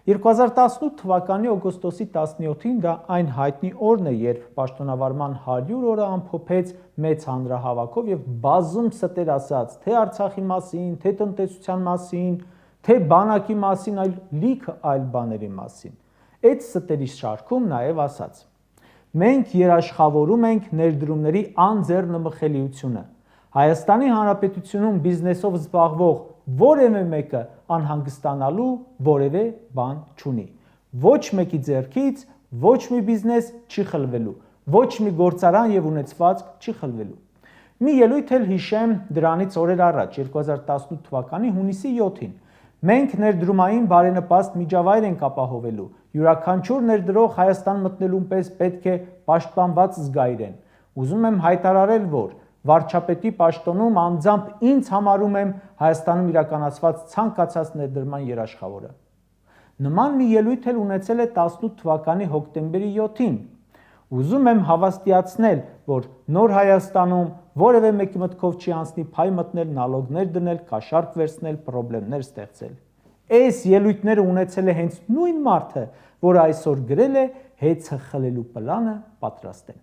2018 թվականի օգոստոսի 17-ին դա այն հայտնի օրն է, երբ պաշտոնավարման 100 օրը ամփոփեց մեծ հանրահավաքով եւ բազում ստեր ասաց թե Արցախի մասին, թե տնտեսության մասին, թե բանակի մասին, այլ լիքը այլ բաների մասին։ Այդ ստերի շարքում նաեւ ասաց. մենք երաշխավորում ենք ներդրումների անձեռնմխելիությունը։ Հայաստանի Հանրապետությունում բիզնեսով զբաղվող որևէ մեկը անհանգստանալու որևէ բան չունի։ Ոչ մեկի ձեռքից ոչ մի բիզնես չի խլվելու, ոչ մի գործարան եւ ունեցվածք չի խլվելու։ Մի ելույթ էլ հիշեմ դրանից օրեր առաջ, 2018 թվականի հունիսի 7-ին։ Մենք ներդրումային բարենպաստ միջավայր ենք ապահովելու։ Յուրաքանչյուր ներդրող Հայաստան մտնելուն պես պետք է պաշտպանված զգա իրեն։ Ուզում եմ հայտարարել, որ վարչապետի պաշտոնում անձամբ ինձ համարում եմ Հայաստանում իրականացված ցանկացած ներդրման երաշխավորը։ Նման մի ելույթ էլ ունեցել է 18 թվականի հոկտեմբերի 7-ին։ Ուզում եմ հավաստիացնել, որ նոր Հայաստանում որևէ մեկի մտքով չի անցնի փայ մտնել, նալոգներ դնել, կաշառք վերցնել, խնդիրներ ստեղծել։ Այս ելույթները ունեցել է հենց նույն մարդը, որը այսօր գրել է հեծը խլելու պլանը պատրաստ է։